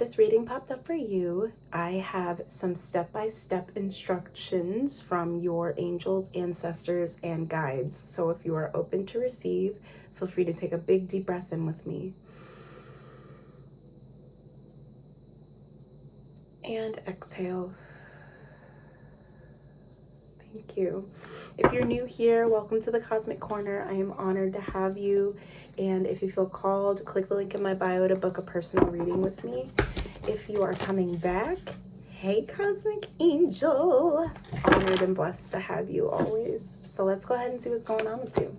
this reading popped up for you, I have some step-by-step instructions from your angels, ancestors, and guides. So if you are open to receive, feel free to take a big deep breath in with me. And exhale. Thank you. If you're new here, welcome to the Cosmic Corner. I am honored to have you. And if you feel called, click the link in my bio to book a personal reading with me. If you are coming back, hey Cosmic Angel. Honored and blessed to have you always. So let's go ahead and see what's going on with you.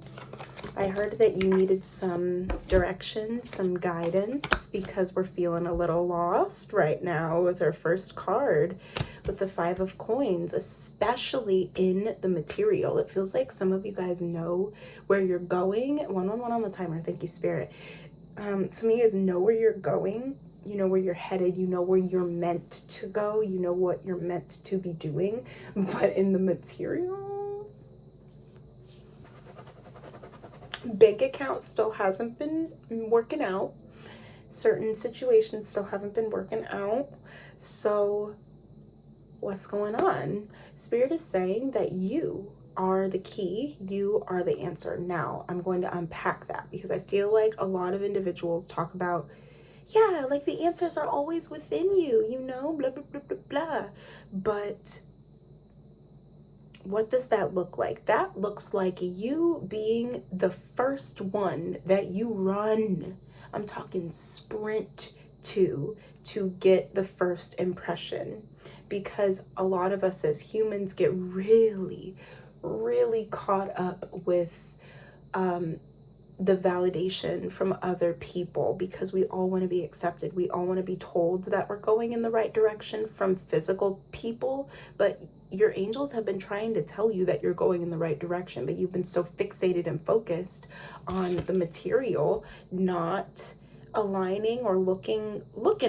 I heard that you needed some direction, some guidance, because we're feeling a little lost right now with our first card, with the Five of Coins, especially in the material. It feels like some of you guys know where you're going. 111 on the timer. Thank you, Spirit. Some of you guys know where you're going. You know where you're headed. You know where you're meant to go. You know what you're meant to be doing. But in the material, bank account still hasn't been working out. Certain situations still haven't been working out. So what's going on? Spirit is saying that you are the key. You are the answer. Now, I'm going to unpack that because I feel like a lot of individuals talk about, yeah, like the answers are always within you, you know, blah, blah, blah, blah, blah. But what does that look like? That looks like you being the first one that you run. I'm talking sprint to get the first impression, because a lot of us as humans get really, really caught up with the validation from other people, because we all want to be accepted. We all want to be told that we're going in the right direction from physical people, but your angels have been trying to tell you that you're going in the right direction, but you've been so fixated and focused on the material not aligning or looking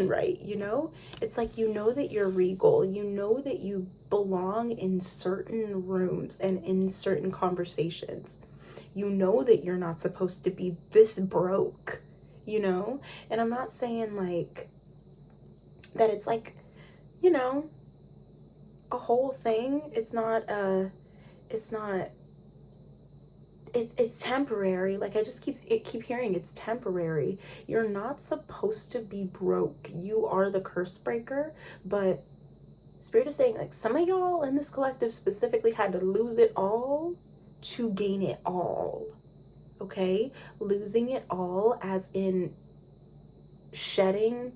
right, you know? It's like, you know that you're regal, you know that you belong in certain rooms and in certain conversations. You know that you're not supposed to be this broke, you know? And I'm not saying like that it's like, you know, a whole thing. It's temporary. Like, I just keep hearing it's temporary. You're not supposed to be broke. You are the curse breaker. But Spirit is saying, like, some of y'all in this collective specifically had to lose it all to gain it all. Okay? Losing it all as in shedding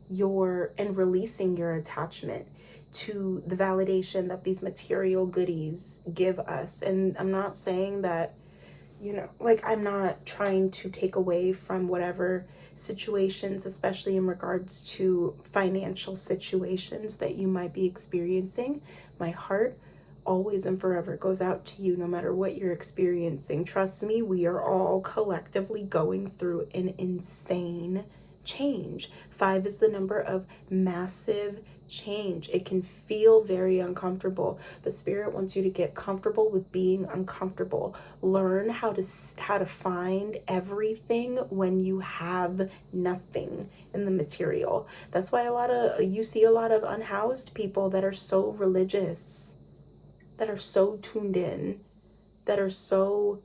and releasing your attachment to the validation that these material goodies give us. And I'm not saying that, you know, like, I'm not trying to take away from whatever situations, especially in regards to financial situations that you might be experiencing. My heart always and forever goes out to you, no matter what you're experiencing. Trust me, we are all collectively going through an insane change. 5 is the number of massive change. It can feel very uncomfortable, but Spirit wants you to get comfortable with being uncomfortable. Learn how to find everything when you have nothing in the material. That's why you see a lot of unhoused people that are so religious, that are so tuned in, that are so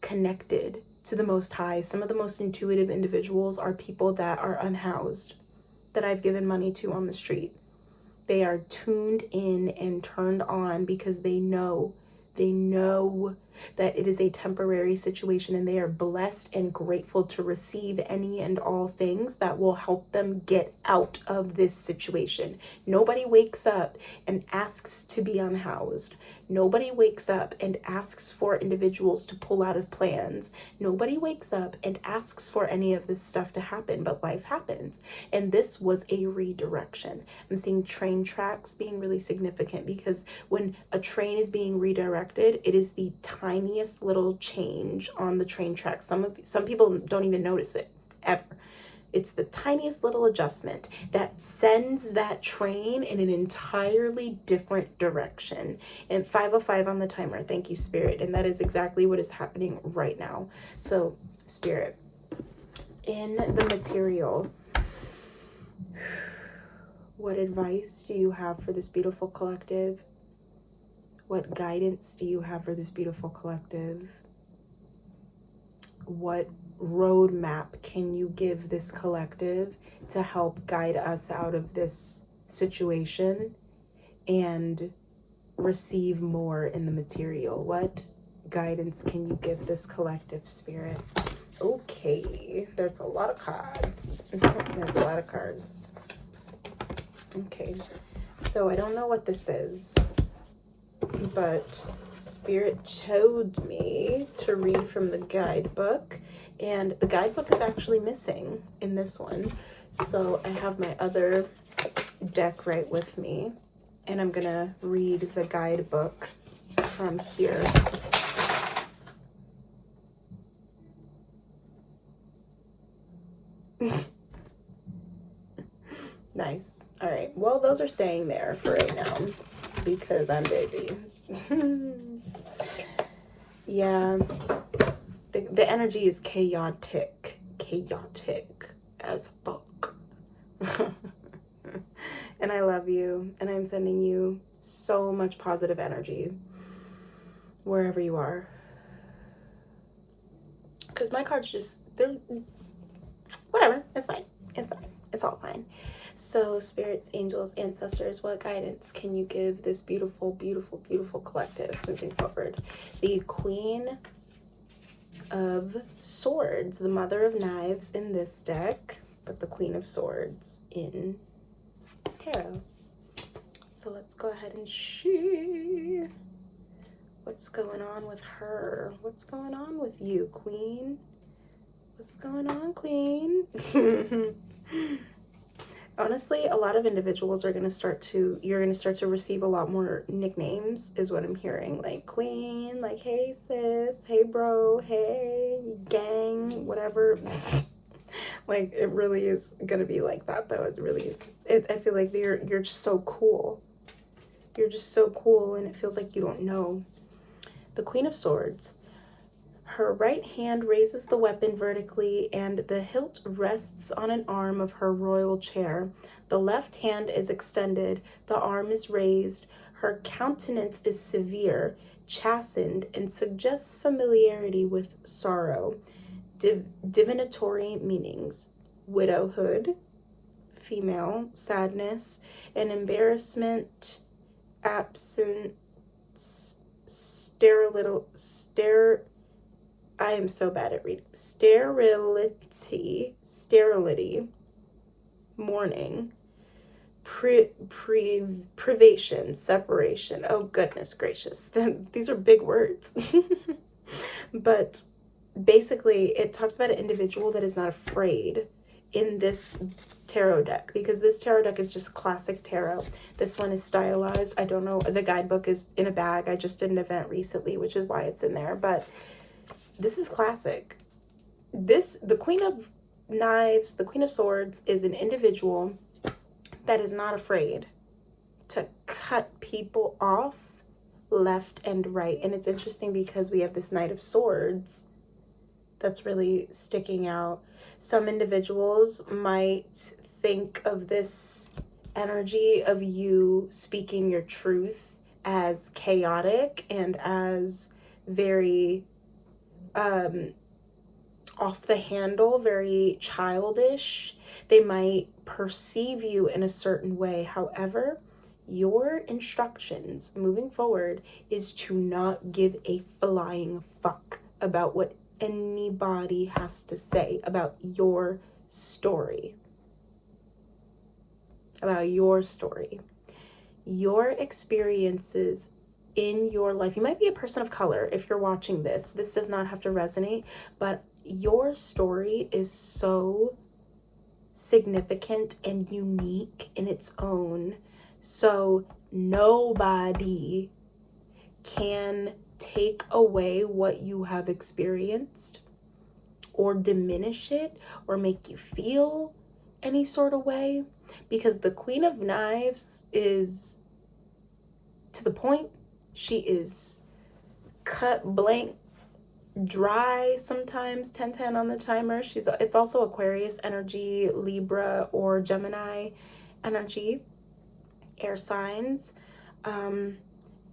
connected to the Most High. Some of the most intuitive individuals are people that are unhoused, that I've given money to on the street. They are tuned in and turned on because they know that it is a temporary situation, and they are blessed and grateful to receive any and all things that will help them get out of this situation. Nobody wakes up and asks to be unhoused. Nobody wakes up and asks for individuals to pull out of plans. Nobody wakes up and asks for any of this stuff to happen, but life happens. And this was a redirection. I'm seeing train tracks being really significant, because when a train is being redirected, it is the tiniest little change on the train track. Some people don't even notice it ever. It's the tiniest little adjustment that sends that train in an entirely different direction. And 5:05 on the timer. Thank you, Spirit. And that is exactly what is happening right now. So, Spirit, in the material, What advice do you have for this beautiful collective? What guidance do you have for this beautiful collective? What roadmap can you give this collective to help guide us out of this situation and receive more in the material? What guidance can you give this collective, Spirit? Okay, there's a lot of cards. There's a lot of cards. Okay, so I don't know what this is, but Spirit told me to read from the guidebook, and the guidebook is actually missing in this one. So I have my other deck right with me, and I'm gonna read the guidebook from here. Nice. All right, well, those are staying there for right now because I'm busy. Yeah, the energy is chaotic as fuck. And I love you, and I'm sending you so much positive energy wherever you are, because my cards just, they're whatever. It's fine, it's all fine. So spirits, angels, ancestors, what guidance can you give this beautiful, beautiful, beautiful collective moving forward? The Queen of Swords, the Mother of Knives in this deck, but the Queen of Swords in tarot. So let's go ahead and see what's going on with her. What's going on with you, Queen? What's going on, Queen? Honestly, a lot of individuals are going to start to, you're going to start to receive a lot more nicknames is what I'm hearing. Like Queen, like hey sis, hey bro, hey gang, whatever. Like it really is going to be like that though. It really is. I feel like you're just so cool. You're just so cool, and it feels like you don't know. The Queen of Swords. Her right hand raises the weapon vertically, and the hilt rests on an arm of her royal chair. The left hand is extended, the arm is raised. Her countenance is severe, chastened, and suggests familiarity with sorrow. Divinatory meanings: widowhood, female, sadness, and embarrassment, absence, I am so bad at reading. Sterility, mourning, privation, separation. Oh, goodness gracious. These are big words. But basically, it talks about an individual that is not afraid in this tarot deck, because this tarot deck is just classic tarot. This one is stylized. I don't know. The guidebook is in a bag. I just did an event recently, which is why it's in there. But this is classic. The Queen of Knives, the Queen of Swords, is an individual that is not afraid to cut people off left and right. And it's interesting because we have this Knight of Swords that's really sticking out. Some individuals might think of this energy of you speaking your truth as chaotic and as very off the handle, very childish. They might perceive you in a certain way. However, your instructions moving forward is to not give a flying fuck about what anybody has to say about your story. About your story. Your experiences in your life. You might be a person of color if you're watching this. This does not have to resonate, but your story is so significant and unique in its own. So nobody can take away what you have experienced or diminish it or make you feel any sort of way, because the Queen of Knives is to the point. She is cut, blank, dry sometimes, 10-10 on the timer. It's also Aquarius energy, Libra or Gemini energy. air signs,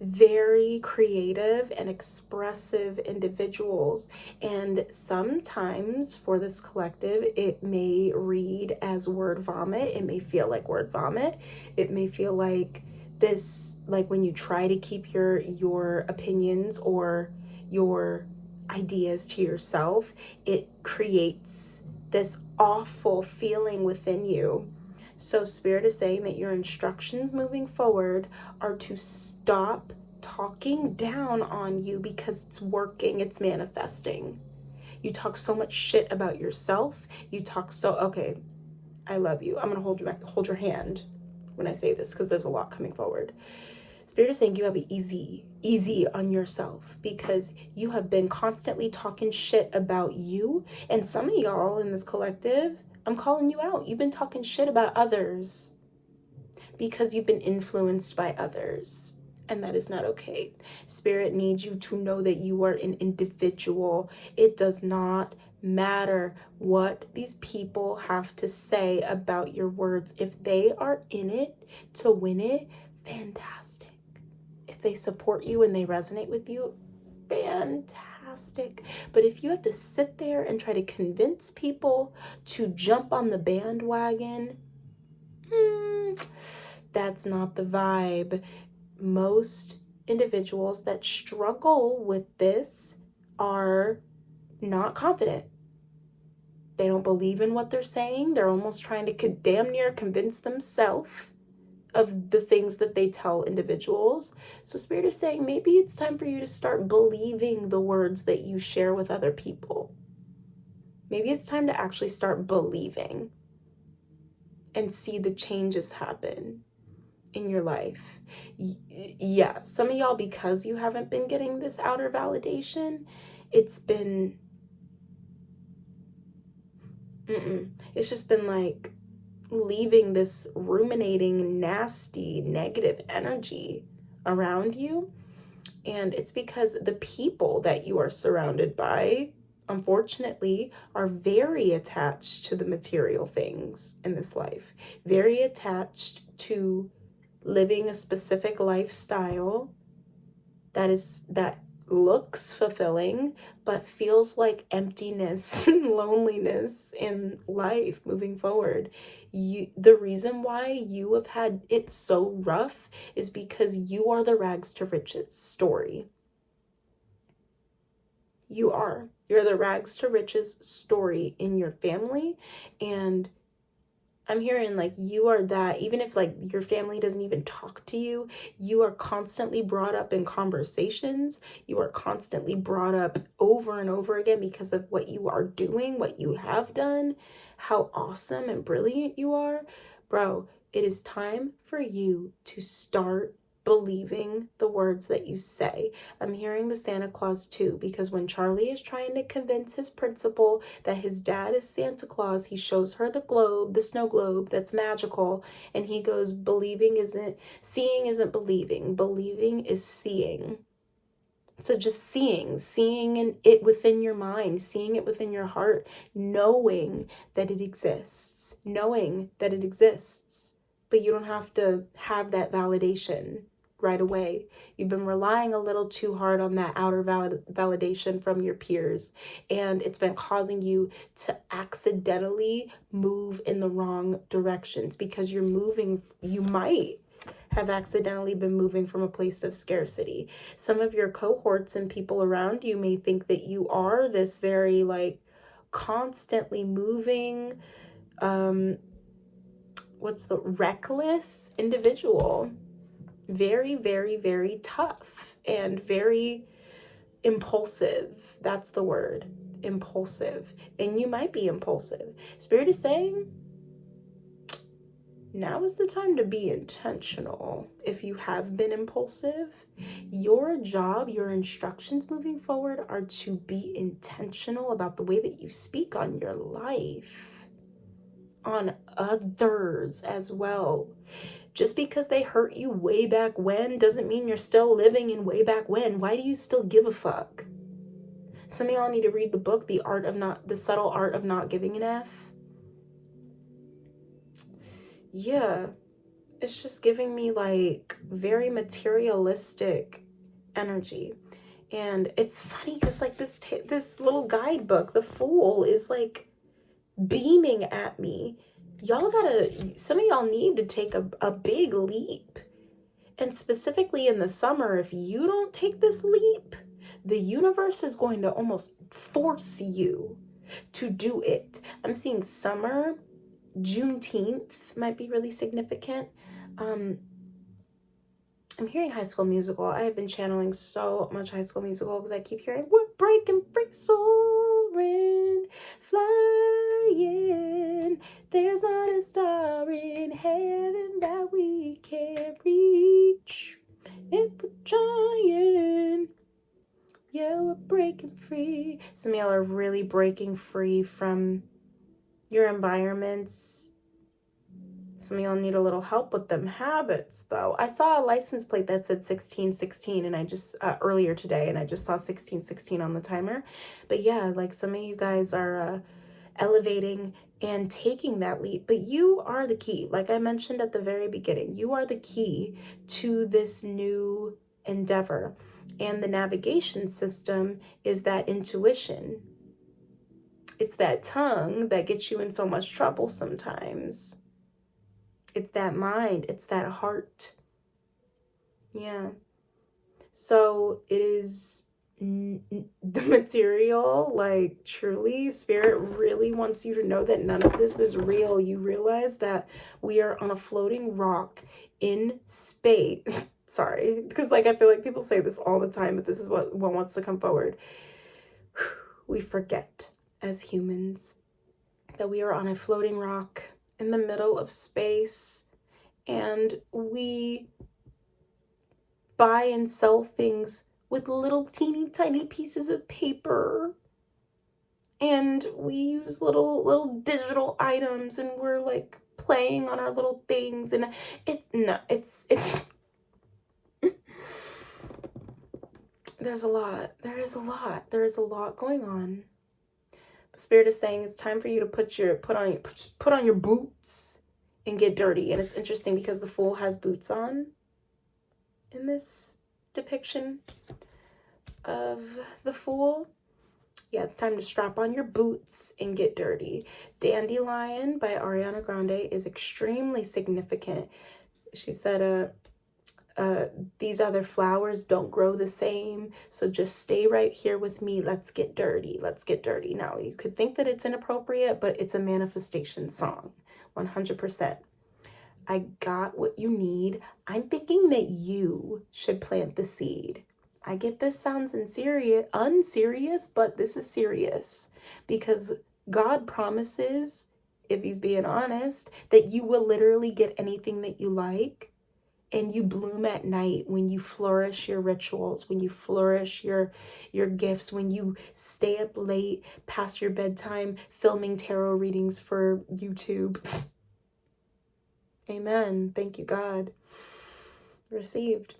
very creative and expressive individuals. And sometimes for this collective, it may read as word vomit. It may feel like word vomit. It may feel like this, like when you try to keep your opinions or your ideas to yourself, it creates this awful feeling within you. So Spirit is saying that your instructions moving forward are to stop talking down on you because it's working, it's manifesting. You talk so much shit about yourself. You talk so, okay, I love you. I'm going to hold your hand when I say this because there's a lot coming forward. Spirit is saying you have it easy on yourself because you have been constantly talking shit about you. And some of y'all in this collective, I'm calling you out. You've been talking shit about others because you've been influenced by others. And that is not okay. Spirit needs you to know that you are an individual. It does not matter what these people have to say about your words. If they are in it to win it, fantastic. If they support you and they resonate with you, fantastic. But if you have to sit there and try to convince people to jump on the bandwagon, that's not the vibe. Most individuals that struggle with this are not confident. They don't believe in what they're saying. They're almost trying to damn near convince themselves of the things that they tell individuals. So Spirit is saying maybe it's time for you to start believing the words that you share with other people. Maybe it's time to actually start believing and see the changes happen in your life. Yeah, some of y'all, because you haven't been getting this outer validation, it's just been like leaving this ruminating, nasty, negative energy around you. And it's because the people that you are surrounded by, unfortunately, are very attached to the material things in this life, very attached to living a specific lifestyle that looks fulfilling but feels like emptiness and loneliness in life moving forward. The reason why you have had it so rough is because you are the rags to riches story. You're the rags to riches story in your family. And I'm hearing like you are that, even if like your family doesn't even talk to you, you are constantly brought up in conversations. You are constantly brought up over and over again because of what you are doing, what you have done, how awesome and brilliant you are. Bro, it is time for you to start believing the words that you say. I'm hearing the Santa Claus too, because when Charlie is trying to convince his principal that his dad is Santa Claus, he shows her the globe, the snow globe that's magical, and he goes, seeing isn't believing. Believing is seeing. So just seeing it within your mind, seeing it within your heart, knowing that it exists, but you don't have to have that validation right away. You've been relying a little too hard on that outer validation from your peers, and it's been causing you to accidentally move in the wrong directions because you might have accidentally been moving from a place of scarcity. Some of your cohorts and people around you may think that you are this very like constantly moving, reckless individual. Very, very, very tough and very impulsive. That's the word, impulsive. And you might be impulsive. Spirit is saying, now is the time to be intentional. If you have been impulsive, your job, your instructions moving forward are to be intentional about the way that you speak on your life, on others as well. Just because they hurt you way back when doesn't mean you're still living in way back when. Why do you still give a fuck? Some of y'all need to read the book, The Subtle Art of Not Giving an F. Yeah. it's just giving me like very materialistic energy. And it's funny because like this little guidebook, the Fool, is like beaming at me. Y'all gotta, some of y'all need to take a big leap. And specifically in the summer, if you don't take this leap, the universe is going to almost force you to do it. I'm seeing summer, Juneteenth might be really significant. I'm hearing High School Musical. I have been channeling so much High School Musical because I keep hearing, we're breaking free, soaring, flying. There's not a star in heaven that we can't reach. If we're trying, yeah, we're breaking free. Some of y'all are really breaking free from your environments. Some of y'all need a little help with them habits, though. I saw a license plate that said 1616, and I just, earlier today, and I just saw 1616 on the timer. But yeah, like some of you guys are elevating and taking that leap, but you are the key. Like I mentioned at the very beginning, you are the key to this new endeavor. And the navigation system is that intuition. It's that tongue that gets you in so much trouble sometimes. It's that mind. It's that heart. Yeah. So it is the material, like truly, Spirit really wants you to know that none of this is real. You realize that we are on a floating rock in space. Sorry, because like I feel like people say this all the time, but this is what wants to come forward. We forget as humans that we are on a floating rock in the middle of space, and we buy and sell things with little teeny tiny pieces of paper, and we use little digital items, and we're like playing on our little things, and it's there is a lot going on. Spirit is saying it's time for you to put on your boots and get dirty. And it's interesting because the Fool has boots on in this depiction of the Fool. Yeah, it's time to strap on your boots and get dirty. Dandelion by Ariana Grande is extremely significant. She said, these other flowers don't grow the same, so just stay right here with me. Let's get dirty. Let's get dirty. Now, you could think that it's inappropriate, but it's a manifestation song, 100%. I got what you need. I'm thinking that you should plant the seed. I get this sounds unserious, but this is serious because God promises, if he's being honest, that you will literally get anything that you like. And you bloom at night when you flourish your rituals, when you flourish your gifts, when you stay up late past your bedtime filming tarot readings for YouTube. Amen. Thank you, God. Received.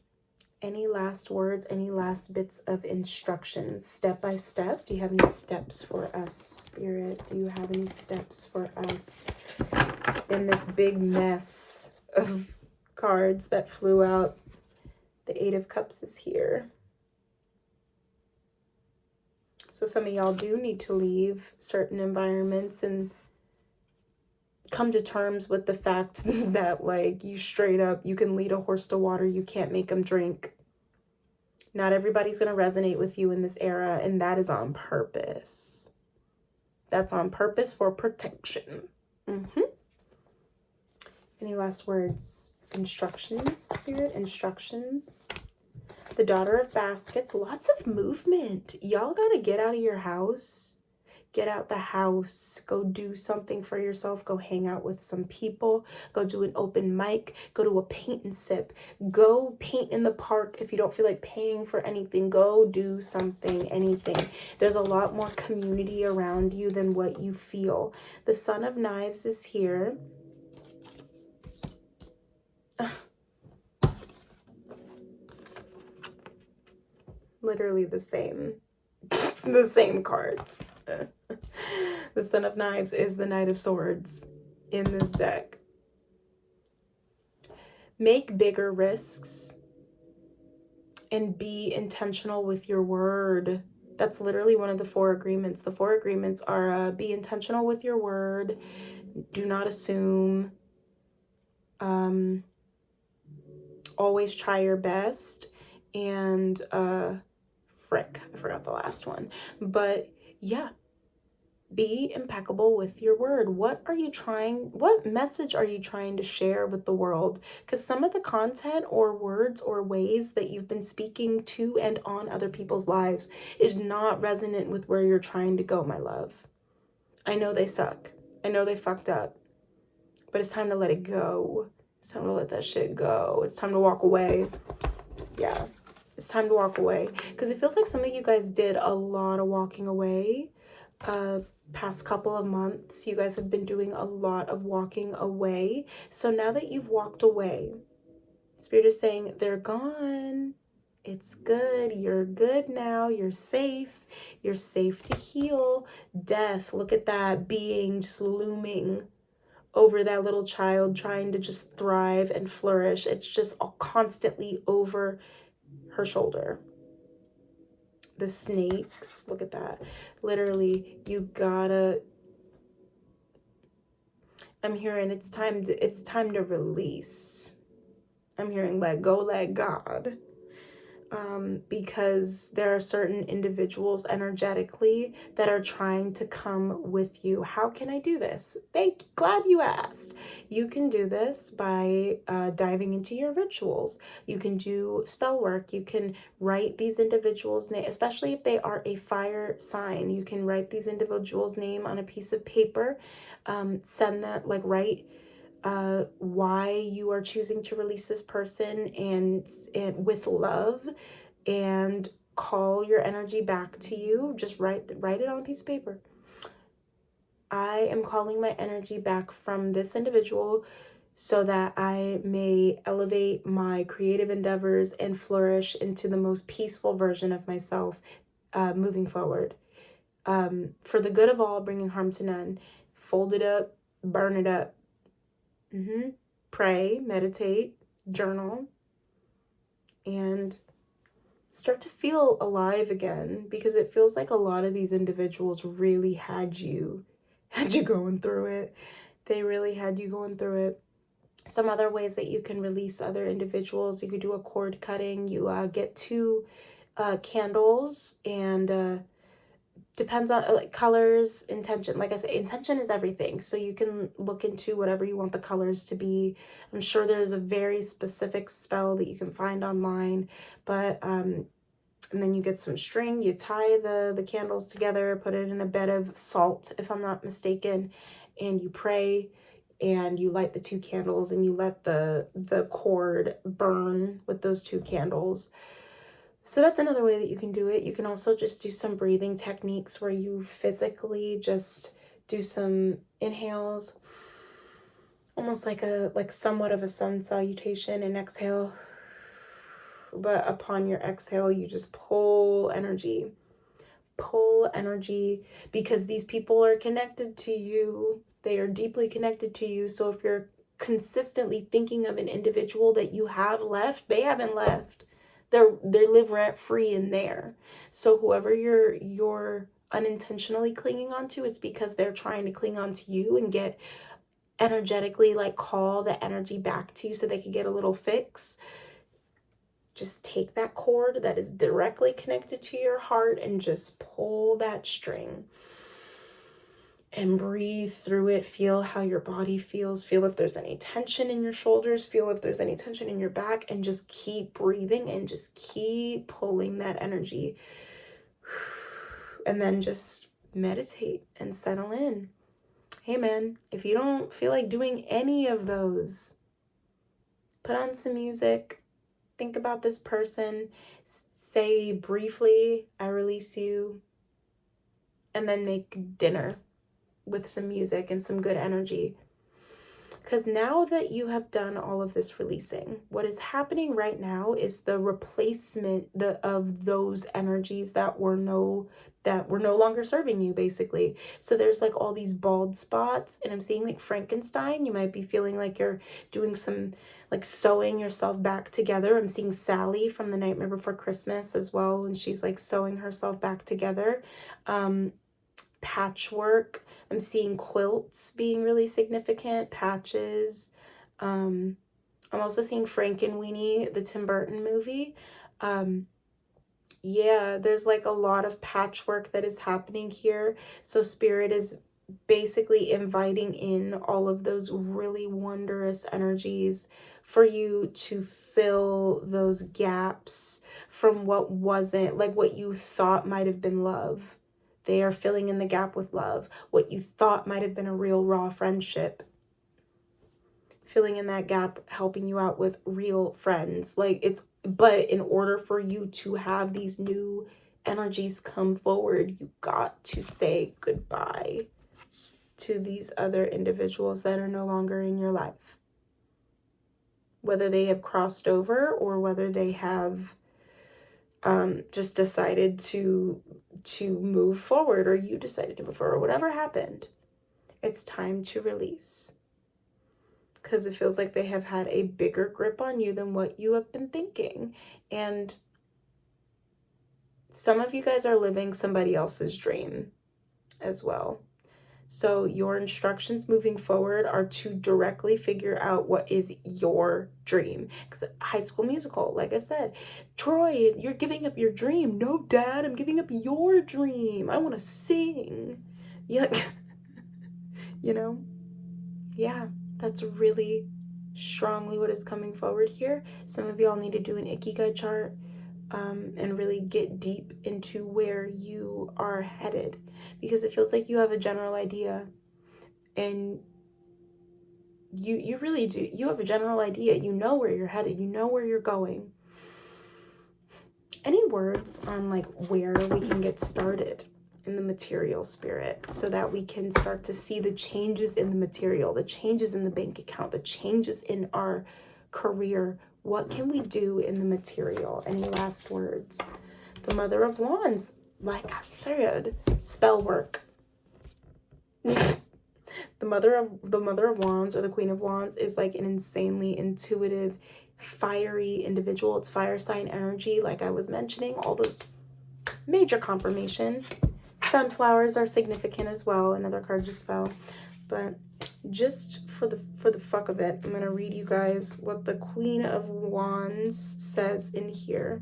Any last words, any last bits of instructions, step by step? Do you have any steps for us, Spirit? Do you have any steps for us in this big mess of cards that flew out? The Eight of Cups is here. So some of y'all do need to leave certain environments and come to terms with the fact that like you straight up, you can lead a horse to water, you can't make them drink. Not everybody's going to resonate with you in this era, and that is on purpose. That's on purpose for protection. Any last words? Instructions, Spirit, instructions. The Daughter of Baskets, lots of movement. Y'all gotta get out of your house. Get out the house. Go do something for yourself. Go hang out with some people. Go do an open mic. Go to a paint and sip. Go paint in the park. If you don't feel like paying for anything, go do something, anything. There's a lot more community around you than what you feel. The Son of Knives is here. Literally the same cards. The Son of Knives is the Knight of Swords in this deck. Make bigger risks and be intentional with your word. That's literally one of the 4 agreements. The 4 agreements are be intentional with your word, do not assume, always try your best, and frick, I forgot the last one. But yeah, be impeccable with your word. What message are you trying to share with the world? Because some of the content or words or ways that you've been speaking to and on other people's lives is not resonant with where you're trying to go, my love. I know they suck. I know they fucked up. But it's time to let it go. It's time to let that shit go. It's time to walk away. Yeah. It's time to walk away. Because it feels like some of you guys did a lot of walking away. Past couple of months, you guys have been doing a lot of walking away. So now that you've walked away, Spirit is saying they're gone. It's good. You're good now. You're safe. You're safe to heal. Death, look at that being just looming over that little child trying to just thrive and flourish. It's just constantly over her shoulder. The snakes, look at that. Literally, you gotta, I'm hearing it's time to release. I'm hearing let go, let God. Because there are certain individuals energetically that are trying to come with you. How can I do this? Glad you asked. You can do this by diving into your rituals. You can do spell work. You can write these individuals' name, especially if they are a fire sign. You can write these individuals' name on a piece of paper. Send that, like, write why you are choosing to release this person and with love, and call your energy back to you. Just write it on a piece of paper. I am calling my energy back from this individual so that I may elevate my creative endeavors and flourish into the most peaceful version of myself moving forward. For the good of all, bringing harm to none. Fold it up, burn it up. Pray, meditate, journal, and start to feel alive again, because it feels like a lot of these individuals really had you going through it. They really had you going through it. Some other ways that you can release other individuals, you could do a cord cutting. You get 2 candles, and depends on like colors, intention. Like I said, intention is everything. So you can look into whatever you want the colors to be. I'm sure there's a very specific spell that you can find online, but and then you get some string, you tie the candles together, put it in a bed of salt, if I'm not mistaken, and you pray, and you light the 2 candles, and you let the cord burn with those 2 candles. So that's another way that you can do it. You can also just do some breathing techniques where you physically just do some inhales, almost like somewhat of a sun salutation, and exhale. But upon your exhale, you just pull energy, because these people are connected to you. They are deeply connected to you. So if you're consistently thinking of an individual that you have left, they haven't left. They live rent free in there. So whoever you're unintentionally clinging onto, it's because they're trying to cling onto you and get energetically, like, call the energy back to you so they can get a little fix. Just take that cord that is directly connected to your heart and just pull that string and breathe through it. Feel how your body feels. Feel if there's any tension in your shoulders. Feel if there's any tension in your back, and just keep breathing and just keep pulling that energy. And then just meditate and settle in. Hey man, if you don't feel like doing any of those, put on some music. Think about this person, say briefly, I release you, and then make dinner with some music and some good energy. Because now that you have done all of this releasing, what is happening right now is the replacement of those energies that were no longer serving you, basically. So there's like all these bald spots, and I'm seeing like Frankenstein. You might be feeling like you're doing some like sewing yourself back together. I'm seeing Sally from The Nightmare Before Christmas as well, and she's like sewing herself back together. Patchwork. I'm seeing quilts being really significant, patches. I'm also seeing Frankenweenie, the Tim Burton movie. Yeah, there's like a lot of patchwork that is happening here. So Spirit is basically inviting in all of those really wondrous energies for you to fill those gaps from what wasn't, like what you thought might have been love. They are filling in the gap with love. What you thought might have been a real raw friendship, filling in that gap, helping you out with real friends. But in order for you to have these new energies come forward, you got to say goodbye to these other individuals that are no longer in your life. Whether they have crossed over or whether they have just decided to move forward, or you decided to move forward, whatever happened, it's time to release. Because it feels like they have had a bigger grip on you than what you have been thinking. And some of you guys are living somebody else's dream as well. So your instructions moving forward are to directly figure out what is your dream. Because High School Musical, like I said, Troy, you're giving up your dream. No, Dad, I'm giving up your dream. I want to sing. Yeah. You know? Yeah, that's really strongly what is coming forward here. Some of y'all need to do an Ikigai chart and really get deep into where you are headed, because it feels like you have a general idea, and you really do. You have a general idea. You know where you're headed. You know where you're going. Any words on like where we can get started in the material, Spirit, so that we can start to see the changes in the material, the changes in the bank account, the changes in our career? What can we do in the material? Any last words? The Mother of Wands, like I said, spell work. The Mother of Wands, or the Queen of Wands, is like an insanely intuitive, fiery individual. It's fire sign energy, like I was mentioning, all those major confirmation. Sunflowers are significant as well. Another card just fell. But just for the fuck of it, I'm going to read you guys what the Queen of Wands says in here,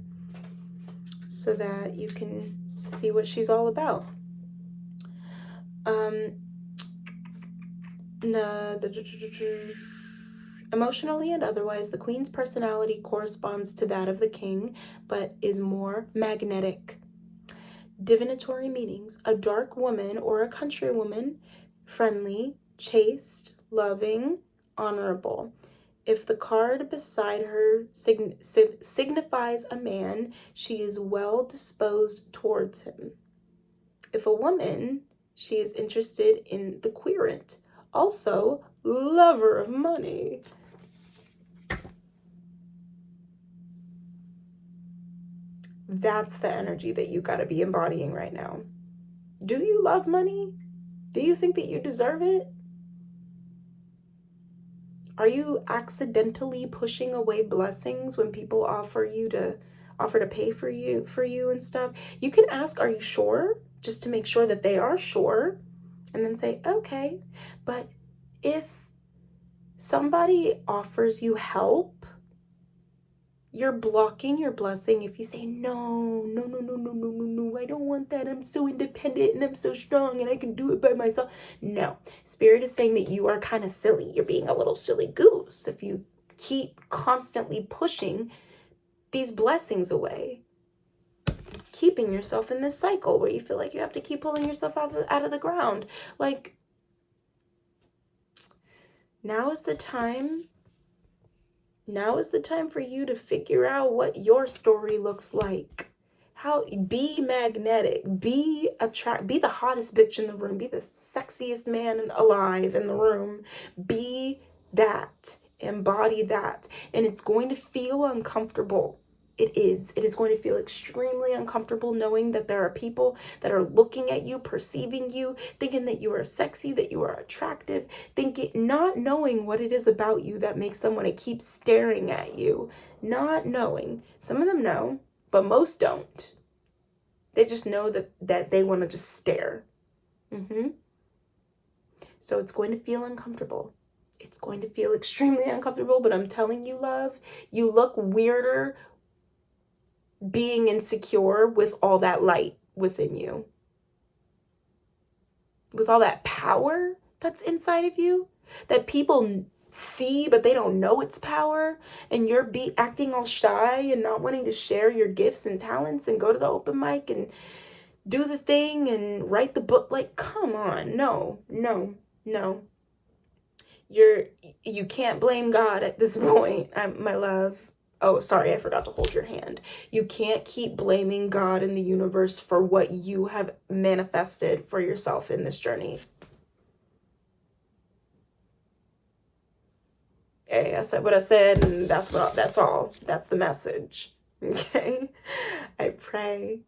so that you can see what she's all about. Emotionally and otherwise, the Queen's personality corresponds to that of the King, but is more magnetic. Divinatory meanings: a dark woman or a countrywoman, friendly, chaste, loving, honorable. If the card beside her signifies a man, she is well disposed towards him. If a woman, she is interested in the querent, also lover of money. That's the energy that you got to be embodying right now. Do you love money? Do you think that you deserve it? Are you accidentally pushing away blessings when people offer to pay for you and stuff? You can ask, are you sure? Just to make sure that they are sure, and then say, okay. But if somebody offers you help, you're blocking your blessing if you say, no, I don't want that. I'm so independent and I'm so strong and I can do it by myself. No, Spirit is saying that you are kind of silly. You're being a little silly goose if you keep constantly pushing these blessings away, keeping yourself in this cycle where you feel like you have to keep pulling yourself out of the ground. Like, now is the time for you to figure out what your story looks like. Be magnetic, be the hottest bitch in the room, be the sexiest man alive in the room, be that. Embody that. And it's going to feel uncomfortable. It is. It is going to feel extremely uncomfortable knowing that there are people that are looking at you, perceiving you, thinking that you are sexy, that you are attractive, not knowing what it is about you that makes them want to keep staring at you. Not knowing. Some of them know, but most don't. They just know that they want to just stare. So it's going to feel uncomfortable. It's going to feel extremely uncomfortable, but I'm telling you, love, you look weirder being insecure with all that light within you. With all that power that's inside of you that people see, but they don't know it's power. And you're acting all shy and not wanting to share your gifts and talents and go to the open mic and do the thing and write the book. Like, come on. No. You can't blame God at this point, my love. Oh, sorry, I forgot to hold your hand. You can't keep blaming God and the universe for what you have manifested for yourself in this journey. Hey, I said what I said, and that's all. That's the message. Okay? I pray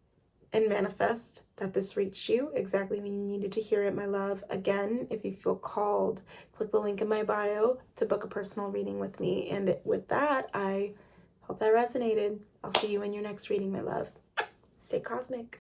and manifest that this reached you exactly when you needed to hear it, my love. Again, if you feel called, click the link in my bio to book a personal reading with me. And with that, I hope that resonated. I'll see you in your next reading, my love. Stay cosmic.